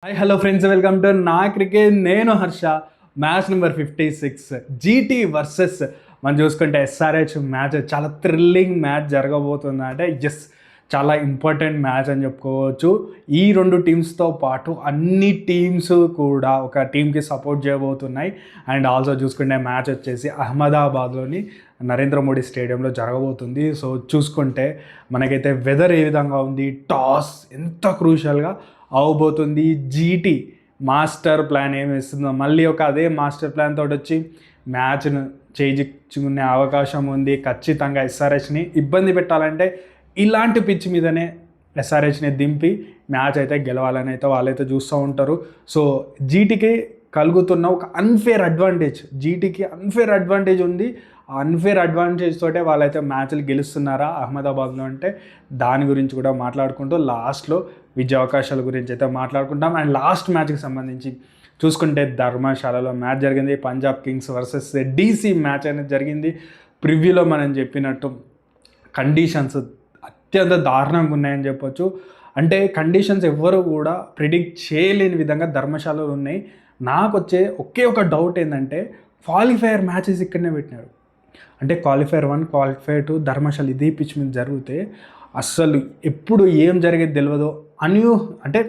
Hi hello friends, welcome to నా cricket. నేను Harsha. Match number 56 GT versus మనం చూసుకుంటే ఎస్ఆర్హెచ్ మ్యాచ్ చాలా థ్రిల్లింగ్ మ్యాచ్ జరగబోతుంది. అంటే చాలా ఇంపార్టెంట్ మ్యాచ్ అని చెప్పుకోవచ్చు. ఈ రెండు టీమ్స్తో పాటు అన్ని టీమ్స్ కూడా ఒక టీంకి సపోర్ట్ చేయబోతున్నాయి. అండ్ ఆల్సో చూసుకుంటే మ్యాచ్ వచ్చేసి అహ్మదాబాద్లోని నరేంద్ర మోడీ స్టేడియంలో జరగబోతుంది. సో చూసుకుంటే మనకైతే వెదర్ ఏ విధంగా ఉంది, టాస్ ఎంత క్రూషియల్గా అవబోతుంది, జీటీ మాస్టర్ ప్లాన్ ఏమి ఇస్తుందో, మళ్ళీ అదే మాస్టర్ ప్లాన్ తోటి వచ్చి మ్యాచ్ను చేయించుకునే అవకాశం ఉంది. ఖచ్చితంగా ఎస్ఆర్హెచ్ని ఇబ్బంది పెట్టాలంటే ఇలాంటి పిచ్ మీదనే ఎస్ఆర్హెచ్ని దింపి మ్యాచ్ అయితే గెలవాలని అయితే వాళ్ళైతే చూస్తూ ఉంటారు. సో జీటీకి కలుగుతున్న ఒక అన్ఫేర్ అడ్వాంటేజ్, జీటీకి అన్ఫేర్ అడ్వాంటేజ్ ఉంది. ఆ అన్ఫేర్ అడ్వాంటేజ్ తోటే వాళ్ళైతే మ్యాచ్లు గెలుస్తున్నారా అహ్మదాబాద్లో అంటే దాని గురించి కూడా మాట్లాడుకుంటూ లాస్ట్లో విజయ అవకాశాల గురించి అయితే మాట్లాడుకుంటాం. అండ్ లాస్ట్ మ్యాచ్కి సంబంధించి చూసుకుంటే ధర్మశాలలో మ్యాచ్ జరిగింది. Punjab Kings versus DC match అనేది జరిగింది. ప్రివ్యూలో మనం చెప్పినట్టు కండిషన్స్ అత్యంత దారుణంగా ఉన్నాయని చెప్పొచ్చు. అంటే కండిషన్స్ ఎవ్వరు కూడా ప్రిడిక్ట్ చేయలేని విధంగా ధర్మశాలలో ఉన్నాయి. నాకు వచ్చే ఒకే ఒక డౌట్ ఏంటంటే క్వాలిఫైయర్ మ్యాచెస్ ఇక్కడనే పెట్టినారు. అంటే క్వాలిఫైయర్ 1, క్వాలిఫైయర్ 2 ధర్మశాల ఇదే పిచ్ మీద జరిగితే అస్సలు ఎప్పుడు ఏం జరిగేది తెలియదు. అంటే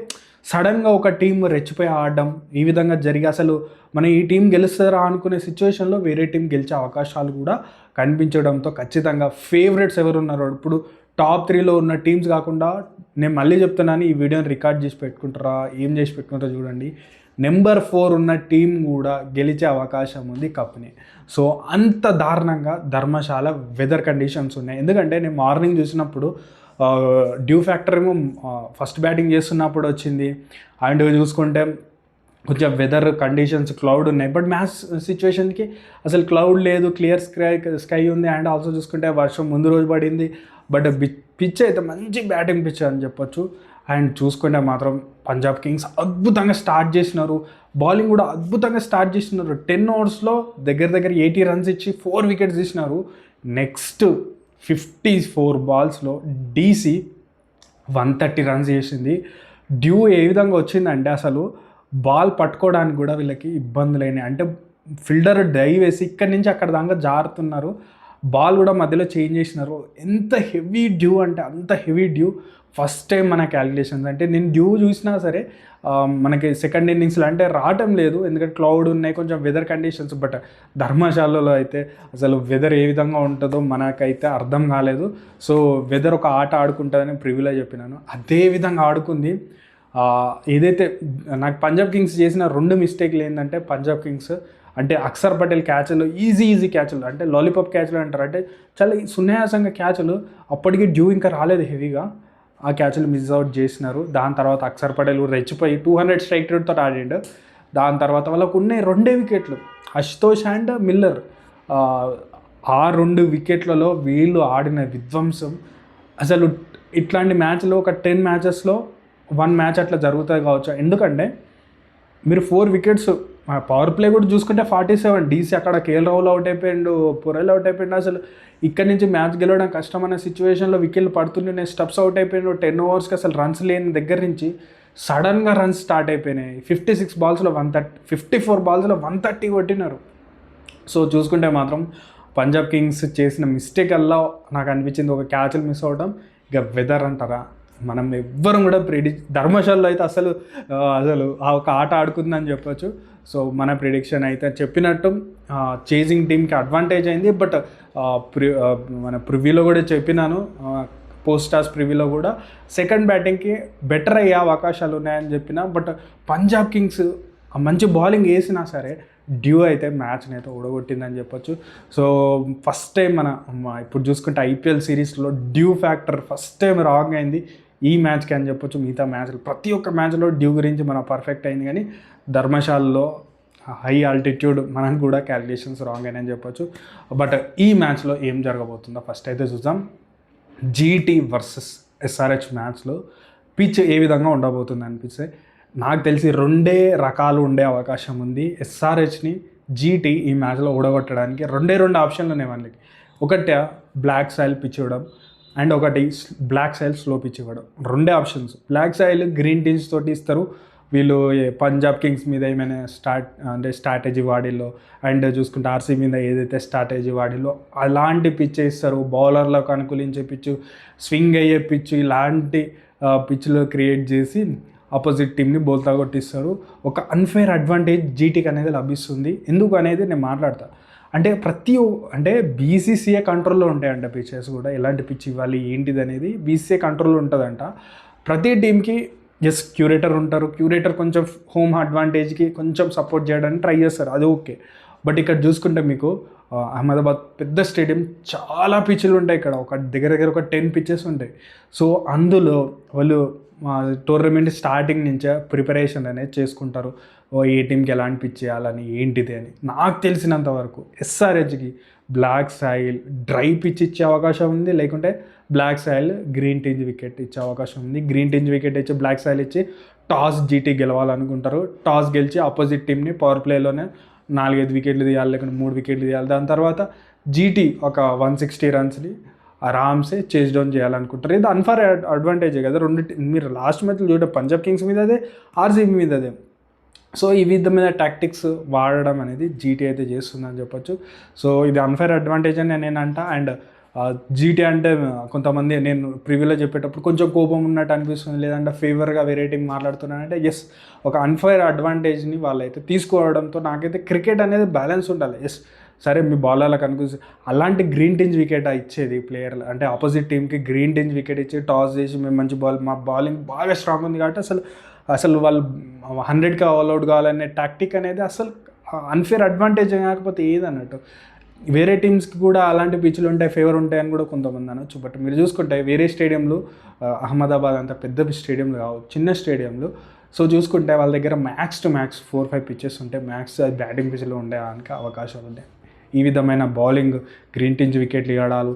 సడన్గా ఒక టీం రెచ్చిపోయి ఆడడం ఈ విధంగా జరిగి అసలు మన ఈ టీం గెలుస్తారా అనుకునే సిచ్యువేషన్లో వేరే టీం గెలిచే అవకాశాలు కూడా కనిపించడంతో ఖచ్చితంగా ఫేవరెట్స్ ఎవరు ఉన్నారో ఇప్పుడు టాప్ 3లో ఉన్న టీమ్స్ కాకుండా నేను మళ్ళీ చెప్తున్నాను, ఈ వీడియోని రికార్డ్ చేసి పెట్టుకుంటారా ఏం చేసి పెట్టుకుంటారో చూడండి. నెంబర్ 4 ఉన్న టీం కూడా గెలిచే అవకాశం ఉంది కప్ని. సో అంత దారుణంగా ధర్మశాల వెదర్ కండిషన్స్ ఉన్నాయి. ఎందుకంటే నేను మార్నింగ్ చూసినప్పుడు డ్యూ ఫ్యాక్టర్ ఏమో ఫస్ట్ బ్యాటింగ్ చేస్తున్నప్పుడు వచ్చింది. అండ్ చూసుకుంటే కొంచెం వెదర్ కండిషన్స్ క్లౌడ్ ఉన్నాయి. బట్ మ్యాచ్ సిచ్యువేషన్కి అసలు క్లౌడ్ లేదు, క్లియర్ స్కై ఉంది. అండ్ ఆల్సో చూసుకుంటే వర్షం ముందు రోజు పడింది. బట్ పిచ్ అయితే మంచి బ్యాటింగ్ పిచ్ అని చెప్పొచ్చు. అండ్ చూసుకుంటే మాత్రం పంజాబ్ కింగ్స్ అద్భుతంగా స్టార్ట్ చేసినారు. బౌలింగ్ కూడా అద్భుతంగా స్టార్ట్ చేసినారు. 10 ఓవర్స్లో దగ్గర 80 రన్స్ ఇచ్చి 4 వికెట్స్ తీసినారు. నెక్స్ట్ 54 బాల్స్లో డీసీ 130 రన్స్ చేసింది. డ్యూ ఏ విధంగా వచ్చిందంటే అసలు బాల్ పట్టుకోవడానికి కూడా వీళ్ళకి ఇబ్బందులైనాయి. అంటే ఫీల్డర్ డైవ్ వేసి ఇక్కడి నుంచి అక్కడ దాకా జారుతున్నారు. బాల్ కూడా మధ్యలో చేంజ్ చేసినారు. ఎంత హెవీ డ్యూ అంటే అంత హెవీ డ్యూ. ఫస్ట్ టైం మన క్యాలిక్యులేషన్స్ అంటే నేను డ్యూ చూసినా సరే మనకి సెకండ్ ఇన్నింగ్స్లో అంటే రావటం లేదు, ఎందుకంటే క్లౌడ్ ఉన్నాయి, కొంచెం వెదర్ కండిషన్స్. బట్ ధర్మశాలలో అయితే అసలు వెదర్ ఏ విధంగా ఉంటుందో మనకైతే అర్థం కాలేదు. సో వెదర్ ఒక ఆట ఆడుకుంటుందని ప్రివ్యూలో చెప్పినాను, అదే విధంగా ఆడుకుంది. ఏదైతే నాకు పంజాబ్ కింగ్స్ చేసిన 2 మిస్టేక్లు ఏంటంటే పంజాబ్ కింగ్స్ అంటే అక్షర్ పటేల్ క్యాచ్లు ఈజీ క్యాచ్లు అంటే లాలీపాప్ క్యాచ్లు అంటారు. అంటే చాలా సున్యాసంగా క్యాచ్లు, అప్పటికి డ్యూ ఇంకా రాలేదు హెవీగా, ఆ క్యాచ్లు మిస్ అవుట్ చేసినారు. దాని తర్వాత అక్షర్ పటేల్ కూడా రెచ్చిపోయి 200 స్ట్రైక్ రేట్తో ఆడిండు. దాని తర్వాత వాళ్ళకు ఉన్నాయి 2 వికెట్లు, అశుతోష్ అండ్ మిల్లర్. ఆ 2 వికెట్లలో వీళ్ళు ఆడిన విధ్వంసం అసలు ఇట్లాంటి మ్యాచ్లో ఒక 10 మ్యాచెస్లో 1 మ్యాచ్ అట్లా జరుగుతుంది కావచ్చు. ఎందుకంటే మీరు 4 వికెట్స్ పవర్ ప్లే కూడా చూసుకుంటే 47, డీసీ అక్కడ కేఎల్ రాహుల్ అవుట్ అయిపోయిండు, పురైల్ అవుట్ అయిపోయిండు. అసలు ఇక్కడి నుంచి మ్యాచ్ గెలవడం కష్టమైన సిచ్యువేషన్లో వికెట్లు పడుతుండే, స్టబ్స్ అవుట్ అయిపోయిండు. 10 ఓవర్స్కి అసలు రన్స్ లేని దగ్గర నుంచి సడన్గా రన్స్ స్టార్ట్ అయిపోయినాయి. 56 బాల్స్లో 130, 54 బాల్స్లో 130 కొట్టినారు. సో చూసుకుంటే మాత్రం పంజాబ్ కింగ్స్ చేసిన మిస్టేక్ అలా నాకు అనిపించింది ఒక క్యాచ్లు మిస్ అవ్వడం. ఇక వెదర్ అంటారా, మనం ఎవ్వరం కూడా ధర్మశాలలో అయితే అసలు ఆ ఒక ఆట ఆడుకుందని చెప్పొచ్చు. సో మన ప్రిడిక్షన్ అయితే చెప్పినట్టు చేజింగ్ టీమ్కి అడ్వాంటేజ్ అయింది. బట్ మన ప్రివ్యూలో కూడా చెప్పినాను, పోస్ట్ టాస్ ప్రివ్యూలో కూడా సెకండ్ బ్యాటింగ్కి బెటర్ అయ్యే అవకాశాలు ఉన్నాయని చెప్పిన. బట్ పంజాబ్ కింగ్స్ మంచి బౌలింగ్ వేసినా సరే డ్యూ అయితే మ్యాచ్ని అయితే ఓడగొట్టిందని చెప్పొచ్చు. సో ఫస్ట్ టైం ఇప్పుడు చూసుకుంటే ఐపీఎల్ సిరీస్లో dew factor first time wrong అయింది ఈ మ్యాచ్కి అని చెప్పొచ్చు. మిగతా మ్యాచ్లు ప్రతి ఒక్క మ్యాచ్లో డ్యూ గురించి మనం పర్ఫెక్ట్ అయింది, కానీ ధర్మశాలలో హై ఆల్టిట్యూడ్ మనకు కూడా క్యాలిక్యులేషన్స్ రాంగ్ అని చెప్పొచ్చు. బట్ ఈ మ్యాచ్లో ఏం జరగబోతుందో ఫస్ట్ అయితే చూద్దాం. జీటీ వర్సెస్ ఎస్ఆర్హెచ్ మ్యాచ్లో పిచ్ ఏ విధంగా ఉండబోతుంది అనిపిస్తే నాకు తెలిసి 2 రకాలు ఉండే అవకాశం ఉంది. ఎస్ఆర్హెచ్ని జీటీ ఈ మ్యాచ్లో ఓడగొట్టడానికి 2 ఆప్షన్లు ఉన్నాయి వాళ్ళకి. ఒకటి బ్లాక్ సాయిల్ పిచ్ ఇవ్వడం, అండ్ ఒకటి బ్లాక్ సాయిల్ స్లో పిచ్ ఇవ్వడం. 2 options. Black soil green tinge తోటి ఇస్తారు, వీళ్ళు పంజాబ్ కింగ్స్ మీద ఏమైనా స్ట్రాటజీ వాడిలో, అండ్ చూసుకుంటే ఆర్సీ మీద ఏదైతే స్ట్రాటజీ వాడిలో అలాంటి పిచ్ వేస్తారు. బౌలర్లకు అనుకూలించే పిచ్చు, స్వింగ్ అయ్యే పిచ్చు, ఇలాంటి పిచ్లో క్రియేట్ చేసి ఆపోజిట్ టీమ్ని బోల్తా కొట్టిస్తారు. ఒక అన్ఫేర్ అడ్వాంటేజ్ జీటీకి అనేది లభిస్తుంది. ఎందుకు అనేది నేను మాట్లాడతాను. అంటే అంటే బీసీసీఏ కంట్రోల్లో ఉంటాయంట పిచ్చెస్ కూడా, ఎలాంటి పిచ్ ఇవ్వాలి ఏంటిది అనేది బీసీసీఏ కంట్రోల్లో ఉంటుందంట. ప్రతి టీంకి క్యూరేటర్ ఉంటారు. క్యూరేటర్ కొంచెం హోమ్ అడ్వాంటేజ్కి కొంచెం సపోర్ట్ చేయడానికి ట్రై చేస్తారు, అది ఓకే. బట్ ఇక్కడ చూసుకుంటే మీకు అహ్మదాబాద్ పెద్ద స్టేడియం, చాలా పిచ్చులు ఉంటాయి ఇక్కడ, ఒక దగ్గర ఒక 10 పిచ్చెస్ ఉంటాయి. సో అందులో వాళ్ళు టోర్నమెంట్ స్టార్టింగ్ నుంచే ప్రిపరేషన్ అనేది చేసుకుంటారు. ఏ టీంకి ఎలాంటి పిచ్ చేయాలని ఏంటిది అని. నాకు తెలిసినంత వరకు ఎస్ఆర్హెచ్కి బ్లాక్ సాయిల్ డ్రై పిచ్ ఇచ్చే అవకాశం ఉంది, లేకుంటే black soil green tinge wicket ఇచ్చే అవకాశం ఉంది. గ్రీన్ టింజ్ వికెట్ ఇచ్చి బ్లాక్ సాయిల్ ఇచ్చి టాస్ జీటీ గెలవాలనుకుంటారు. టాస్ గెలిచి ఆపోజిట్ టీమ్ని పవర్ ప్లేలోనే 4-5 వికెట్లు తీయాలి, లేకుంటే 3 వికెట్లు తీయాలి. దాని తర్వాత జీటీ ఒక 160 రన్స్ని ఆరామ్సే చేజ్ డౌన్ చేయాలనుకుంటారు. ఇది అన్ఫేర్ అడ్వాంటేజే కదా. మీరు లాస్ట్ మ్యాచ్లో చూడండి, పంజాబ్ కింగ్స్ మీద అదే, ఆర్సీబీ మీద అదే. సో ఈ విధమైన టాక్టిక్స్ వాడడం అనేది జీటీ అయితే చేస్తుందని చెప్పొచ్చు. సో ఇది అన్ఫేర్ అడ్వాంటేజ్ అని నేనంట. అండ్ జీటీ అంటే కొంతమంది, నేను ప్రివ్యూలో చెప్పేటప్పుడు కొంచెం కోపం ఉన్నట్టు అనిపిస్తుంది, లేదంటే ఫేవర్గా వేరే టీం మాట్లాడుతున్నానంటే ఒక అన్ఫేర్ అడ్వాంటేజ్ని వాళ్ళైతే తీసుకోవడంతో, నాకైతే క్రికెట్ అనేది బ్యాలెన్స్ ఉండాలి. సరే మీ బౌలర్లకు అనుకూలి అలాంటి గ్రీన్ టింజ్ వికెట్ ఇచ్చేది ప్లేయర్లు, అంటే ఆపోజిట్ టీంకి గ్రీన్ టింజ్ వికెట్ ఇచ్చి టాస్ చేసి మేము మంచి మా బౌలింగ్ బాగా స్ట్రాంగ్ ఉంది కాబట్టి అసలు వాళ్ళు 100కి ఆల్అవుట్ కావాలనే టాక్టిక్ అనేది అసలు అన్ఫేర్ అడ్వాంటేజ్ కాకపోతే ఏదన్నట్టు. వేరే టీమ్స్కి కూడా అలాంటి పిచ్లు ఉంటాయి, ఫేవర్ ఉంటాయని కూడా కొంతమంది అనొచ్చు. బట్ మీరు చూసుకుంటే వేరే స్టేడియంలు, అహ్మదాబాద్ అంత పెద్ద స్టేడియంలు కావు, చిన్న స్టేడియంలు. సో చూసుకుంటే వాళ్ళ దగ్గర మ్యాక్స్ టు మ్యాక్స్ 4-5 పిచ్చెస్ ఉంటాయి, మ్యాక్స్ బ్యాటింగ్ పిచ్లు ఉండడానికి అవకాశాలు ఉంటాయి. ఈ విధమైన బౌలింగ్, గ్రీన్ టింజ్ వికెట్లు ఇవ్వడాలు,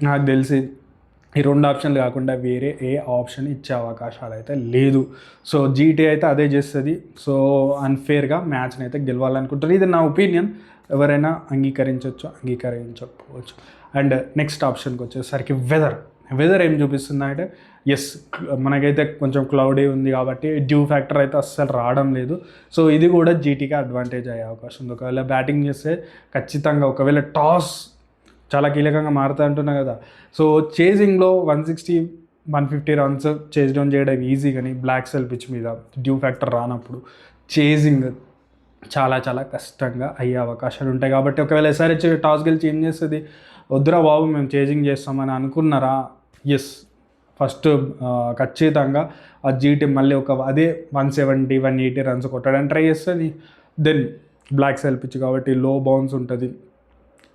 నాకు తెలిసి ఈ 2 ఆప్షన్లు కాకుండా వేరే ఏ ఆప్షన్ ఇచ్చే అవకాశాలు అయితే లేదు. సో జీటీ అయితే అదే చేస్తుంది. సో అన్ఫేర్గా మ్యాచ్ని అయితే గెలవాలనుకుంటారు. ఇది నా ఒపీనియన్. ఎవరైనా అంగీకరించవచ్చు, అంగీకరించకపోవచ్చు. అండ్ నెక్స్ట్ ఆప్షన్కి వచ్చేసరికి వెదర్ ఏం చూపిస్తుంది అంటే, మనకైతే కొంచెం క్లౌడీ ఉంది కాబట్టి డ్యూ ఫ్యాక్టర్ అయితే అస్సలు రావడం లేదు. సో ఇది కూడా జీటీకి అడ్వాంటేజ్ అయ్యే అవకాశం ఉంది. ఒకవేళ బ్యాటింగ్ చేస్తే ఖచ్చితంగా, ఒకవేళ టాస్ చాలా కీలకంగా మారుతా అంటున్నా కదా. సో చేజింగ్లో 160-150 రన్స్ చేజ్ డౌన్ చేయడం ఈజీ, కానీ బ్లాక్ సెల్ పిచ్ మీద డ్యూ ఫ్యాక్టర్ రానప్పుడు చేజింగ్ చాలా చాలా కష్టంగా అయ్యే అవకాశాలు ఉంటాయి. కాబట్టి ఒకవేళ ఎస్ఆర్హెచ్ టాస్ గెలిచి ఏం చేస్తుంది, వద్దురా బాబు మేము చేజింగ్ చేస్తామని అనుకున్నారా, ఫస్ట్ ఖచ్చితంగా ఆ జీటీ మళ్ళీ అదే 170-180 రన్స్ కొట్టడానికి ట్రై చేస్తుంది. దెన్ బ్లాక్ సెల్ పిచ్ కాబట్టి లో బౌన్స్ ఉంటుంది,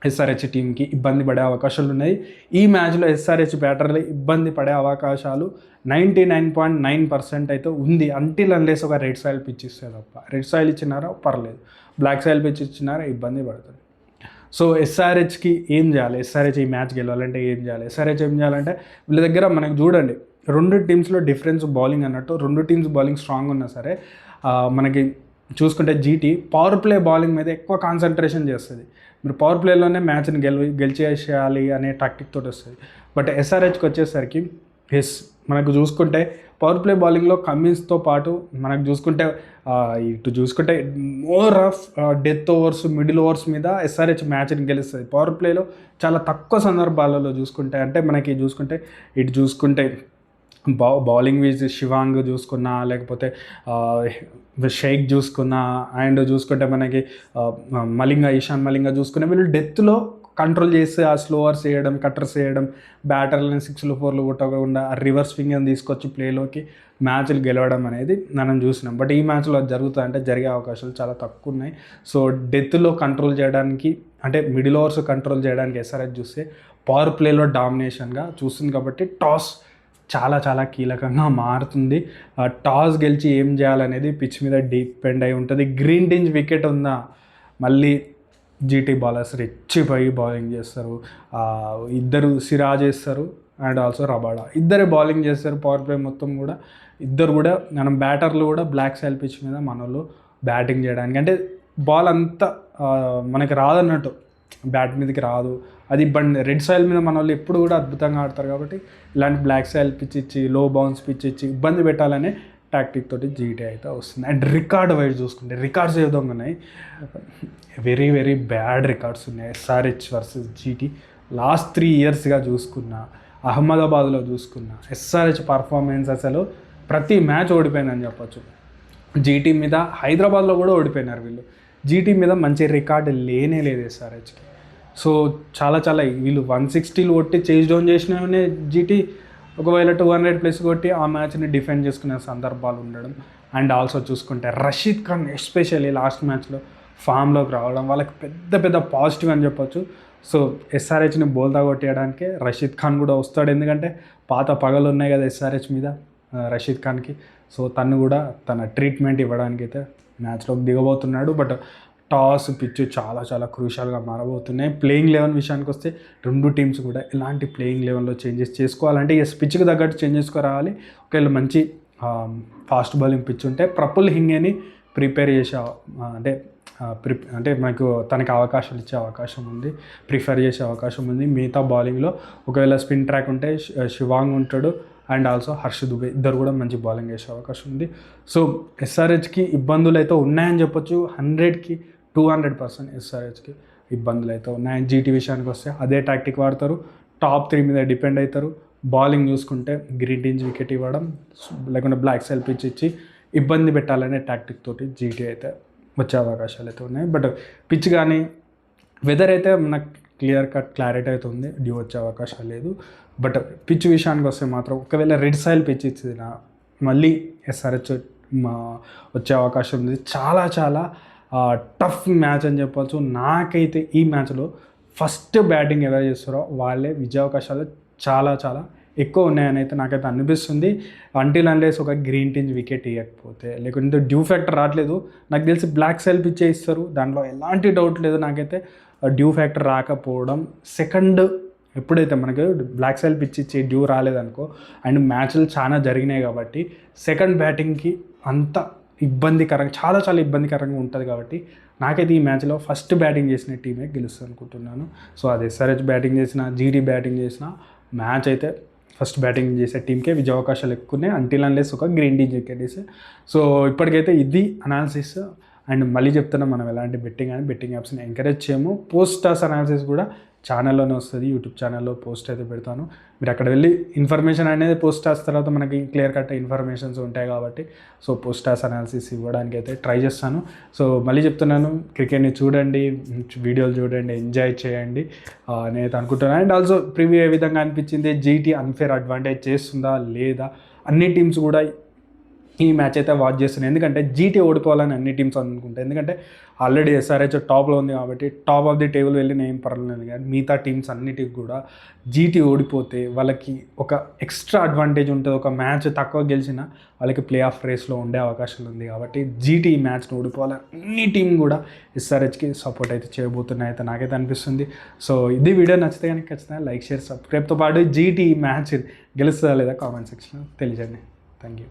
ఎస్ఆర్హెచ్ టీంకి ఇబ్బంది పడే అవకాశాలు ఉన్నాయి. ఈ మ్యాచ్లో ఎస్ఆర్హెచ్ బ్యాటర్లు ఇబ్బంది పడే అవకాశాలు 99.9% అయితే ఉంది, అంటిల్ అన్లెస్ ఒక రెడ్ సాయిల్ పిచ్ ఇస్తే తప్ప. రెడ్ సాయిల్ ఇచ్చినారా పర్లేదు, బ్లాక్ సాయిల్ పిచ్ ఇచ్చినారా ఇబ్బంది పడుతుంది. సో ఎస్ఆర్హెచ్కి ఏం చేయాలి, ఎస్ఆర్హెచ్ ఈ మ్యాచ్ గెలవాలంటే ఏం చేయాలి, ఎస్ఆర్హెచ్ ఏం చేయాలంటే, వీళ్ళ దగ్గర మనకు చూడండి 2 టీమ్స్లో డిఫరెన్స్ బౌలింగ్ అన్నట్టు. 2 టీమ్స్ బౌలింగ్ స్ట్రాంగ్ ఉన్నా సరే మనకి చూసుకుంటే జీటీ పవర్ ప్లే బౌలింగ్ మీద ఎక్కువ కాన్సన్ట్రేషన్ చేస్తుంది. మీరు పవర్ ప్లేలోనే మ్యాచ్ని గెలిచేయాలి అనే టాక్టిక్ తోటి వస్తుంది. బట్ ఎస్ఆర్హెచ్కి వచ్చేసరికి మనకు చూసుకుంటే పవర్ ప్లే బౌలింగ్లో కమిన్స్తో పాటు మనకు చూసుకుంటే more of death overs, middle overs మీద ఎస్ఆర్హెచ్ మ్యాచ్ని గెలుస్తుంది. పవర్ ప్లేలో చాలా తక్కువ సందర్భాలలో చూసుకుంటే, అంటే మనకి చూసుకుంటే బౌలింగ్ వీజ్ శివాంగ్ చూసుకున్నా, లేకపోతే షేక్ చూసుకున్నా, అండ్ చూసుకుంటే మనకి ఇషాన్ మలింగ చూసుకునే, వీళ్ళు డెత్లో కంట్రోల్ చేసి ఆ స్లోవర్స్ వేయడం, కట్టర్స్ వేయడం, బ్యాటర్లను 6లు 4లు కొట్టకుండా ఆ రివర్స్ స్వింగ్ని తీసుకొచ్చి ప్లేలోకి మ్యాచ్లు గెలవడం అనేది మనం చూసినాం. బట్ ఈ మ్యాచ్లో అది జరుగుతుందంటే జరిగే అవకాశాలు చాలా తక్కువ ఉన్నాయి. సో డెత్లో కంట్రోల్ చేయడానికి, అంటే మిడిల్ ఓవర్స్ కంట్రోల్ చేయడానికి ఎస్ఆర్హెచ్ చూస్తే పవర్ ప్లేలో డామినేషన్గా చూస్తుంది. కాబట్టి టాస్ చాలా చాలా కీలకంగా మారుతుంది. టాస్ గెలిచి ఏం చేయాలనేది పిచ్ మీద డిపెండ్ అయి ఉంటుంది. గ్రీన్ టింజ్ వికెట్ ఉందా, మళ్ళీ జీటీ బౌలర్స్ రెచ్చిపోయి బౌలింగ్ చేస్తారు. ఇద్దరు సిరాజ్ చేస్తారు అండ్ ఆల్సో రబాడా, ఇద్దరే బౌలింగ్ చేస్తారు. పవర్ ప్లే మొత్తం కూడా ఇద్దరు కూడా, మనం బ్యాటర్లు కూడా బ్లాక్ సాయిల్ పిచ్ మీద మనలో బ్యాటింగ్ చేయడానికి, అంటే బాల్ అంతా మనకి రాదన్నట్టు, బ్యాట్ మీదకి రాదు, అది ఇబ్బంది. రెడ్ సాయిల్ మీద మన వాళ్ళు ఎప్పుడు కూడా అద్భుతంగా ఆడతారు. కాబట్టి ఇలాంటి బ్లాక్ సాయిల్ పిచ్ ఇచ్చి, లో బౌన్స్ పిచ్ ఇచ్చి ఇబ్బంది పెట్టాలనే టాక్టిక్ తోటి జీటీ అయితే వస్తుంది. అండ్ రికార్డ్ వైజ్ చూసుకుంటే రికార్డ్స్ ఏదో ఉన్నాయి, వెరీ వెరీ బ్యాడ్ రికార్డ్స్ ఉన్నాయి. ఎస్ఆర్హెచ్ వర్సెస్ జీటీ లాస్ట్ 3 ఇయర్స్గా చూసుకున్న, అహ్మదాబాద్లో చూసుకున్న ఎస్ఆర్హెచ్ పర్ఫార్మెన్స్ అసలు ప్రతి మ్యాచ్ ఓడిపోయిందని చెప్పొచ్చు. జీటీ మీద హైదరాబాద్లో కూడా ఓడిపోయినారు వీళ్ళు. జీటీ మీద మంచి రికార్డు లేనే లేదు ఎస్ఆర్హెచ్కి. సో చాలా వీళ్ళు 160 కొట్టి చేజ్ డౌన్ చేసినవనే జీటీ ఒకవేళ 200+ కొట్టి ఆ మ్యాచ్ని డిఫెండ్ చేసుకునే సందర్భాలు ఉండడం. అండ్ ఆల్సో చూసుకుంటే రషీద్ ఖాన్ ఎస్పెషల్లీ లాస్ట్ మ్యాచ్లో ఫామ్లోకి రావడం వాళ్ళకి పెద్ద పాజిటివ్ అని చెప్పొచ్చు. సో ఎస్ఆర్హెచ్ని బోల్తా కొట్టేయడానికే రషీద్ ఖాన్ కూడా వస్తాడు, ఎందుకంటే పాత పగలు ఉన్నాయి కదా ఎస్ఆర్హెచ్ మీద రషీద్ ఖాన్కి. సో తను కూడా తన ట్రీట్మెంట్ ఇవ్వడానికి అయితే మ్యాచ్లోకి దిగబోతున్నాడు. బట్ టాస్ పిచ్ చాలా క్రూషియల్గా మారబోతున్నాయి. ప్లేయింగ్ 11 విషయానికి వస్తే 2 టీమ్స్ కూడా ఇలాంటి ప్లేయింగ్ 11లో చేంజెస్ చేసుకోవాలంటే పిచ్కి తగ్గట్టు చేంజ్ చేసుకురావాలి. ఒకవేళ మంచి ఫాస్ట్ బౌలింగ్ పిచ్ ఉంటే ప్రఫుల్ హింగేని ప్రిపేర్ చేసే అంటే మనకు తనకి అవకాశాలు ఇచ్చే అవకాశం ఉంది, ప్రిఫర్ చేసే అవకాశం ఉంది. మిగతా బౌలింగ్లో ఒకవేళ స్పిన్ ట్రాక్ ఉంటే శివాంగ్ ఉంటాడు అండ్ ఆల్సో హర్ష దుబే, ఇద్దరు కూడా మంచి బౌలింగ్ వేసే అవకాశం ఉంది. సో ఎస్ఆర్హెచ్కి ఇబ్బందులు అయితే ఉన్నాయని చెప్పొచ్చు. 100కి 200% ఎస్ఆర్హెచ్కి ఇబ్బందులు అయితే ఉన్నాయి. జీటీ విషయానికి వస్తే అదే టాక్టిక్ వాడతారు, టాప్ 3 మీద డిపెండ్ అవుతారు. బౌలింగ్ చూసుకుంటే గ్రీన్ టీన్స్ వికెట్ ఇవ్వడం, లేకుంటే బ్లాక్ సెల్ పిచ్ ఇచ్చి ఇబ్బంది పెట్టాలనే టాక్టిక్ తోటి జీటీ అయితే వచ్చే అవకాశాలు అయితే ఉన్నాయి. బట్ పిచ్ కానీ వెదర్ అయితే మనకు క్లియర్ కట్ క్లారిటీ అయితే ఉంది, డ్యూ వచ్చే అవకాశాలు లేదు. బట్ పిచ్ విషయానికి వస్తే మాత్రం ఒకవేళ రెడ్ సాయిల్ పిచ్ ఇచ్చిన మళ్ళీ ఎస్ఆర్హెచ్ వచ్చే అవకాశం ఉంది. చాలా టఫ్ మ్యాచ్ అని చెప్పవచ్చు. నాకైతే ఈ మ్యాచ్లో ఫస్ట్ బ్యాటింగ్ ఎవరు చేస్తారో వాళ్ళే విజయావకాశాలు చాలా ఎక్కువ ఉన్నాయని అయితే నాకైతే అనిపిస్తుంది. అంటిల్ అన్లెస్ ఒక గ్రీన్ టింజ్ వికెట్ ఇవ్వకపోతే, లేకుంటే డ్యూ ఫ్యాక్టర్ రావట్లేదు. నాకు తెలిసి బ్లాక్ సెల్ పిచ్ ఇస్తారు, దాంట్లో ఎలాంటి డౌట్ లేదు. నాకైతే డ్యూ ఫ్యాక్టర్ రాకపోవడం, సెకండ్ ఎప్పుడైతే మనకి బ్లాక్ సెల్ పిచ్ ఇచ్చి డ్యూ రాలేదనుకో అండ్ మ్యాచ్లు చాలా జరిగినాయి కాబట్టి సెకండ్ బ్యాటింగ్కి అంత ఇబ్బందికరంగా చాలా ఇబ్బందికరంగా ఉంటుంది. కాబట్టి నాకైతే ఈ మ్యాచ్లో ఫస్ట్ బ్యాటింగ్ చేసిన టీమే గెలుస్తుంది అనుకుంటున్నాను. సో అది ఎస్ఆర్హెచ్ బ్యాటింగ్ చేసిన, జీటీ బ్యాటింగ్ చేసిన మ్యాచ్ అయితే ఫస్ట్ బ్యాటింగ్ చేసే టీంకే విజయ అవకాశాలు ఎక్కువనే, అంటిల్ అన్లెస్ ఒక గ్రీన్ టీ వికెట్ వేసి. సో ఇప్పటికైతే ఇది అనాలిసిస్. అండ్ మళ్ళీ చెప్తున్నా, మనం ఎలాంటి బెట్టింగ్ యాప్స్ని ఎంకరేజ్ చేయము. పోస్ట్ టాస్ అనాలిసిస్ కూడా ఛానల్లోనే వస్తుంది, యూట్యూబ్ ఛానల్లో పోస్ట్ అయితే పెడతాను. మీరు అక్కడ వెళ్ళి ఇన్ఫర్మేషన్ అనేది పోస్ట్ టాస్ తర్వాత మనకి క్లియర్ కట్ ఇన్ఫర్మేషన్స్ ఉంటాయి కాబట్టి సో పోస్ట్ టాస్ అనాలిసిస్ ఇవ్వడానికి అయితే ట్రై చేస్తాను. సో మళ్ళీ చెప్తున్నాను, క్రికెట్ని చూడండి, వీడియోలు చూడండి, ఎంజాయ్ చేయండి నేనైతే అనుకుంటున్నాను. అండ్ ఆల్సో ప్రివ్యూ ఏ విధంగా అనిపించింది, జీటీ అన్ఫేర్ అడ్వాంటేజ్ చేస్తుందా లేదా, అన్ని టీమ్స్ కూడా ఈ మ్యాచ్ అయితే వాచ్ చేస్తున్నాయి. ఎందుకంటే జీటీ ఓడిపోవాలని అన్ని టీమ్స్ అనుకుంటాయి, ఎందుకంటే ఆల్రెడీ ఎస్ఆర్హెచ్ టాప్లో ఉంది కాబట్టి టాప్ ఆఫ్ ది టేబుల్ వెళ్ళి నేను పర్లేదు. కానీ మిగతా టీమ్స్ అన్నిటికి కూడా జీటీ ఓడిపోతే వాళ్ళకి ఒక ఎక్స్ట్రా అడ్వాంటేజ్ ఉంటుంది. ఒక మ్యాచ్ తక్కువ గెలిచినా వాళ్ళకి ప్లే ఆఫ్ రేస్లో ఉండే అవకాశాలు ఉంది. కాబట్టి జీటీ ఈ మ్యాచ్ని ఓడిపోవాలని అన్ని టీం కూడా ఎస్ఆర్హెచ్కి సపోర్ట్ అయితే చేయబోతున్నాయి అయితే నాకైతే అనిపిస్తుంది. సో ఇది వీడియో నచ్చితే కానీ ఖచ్చితంగా లైక్, షేర్, సబ్స్క్రైబ్తో పాటు జీటీ ఈ మ్యాచ్ గెలుస్తుందా లేదా కామెంట్ సెక్షన్లో తెలియజేయండి. Thank you.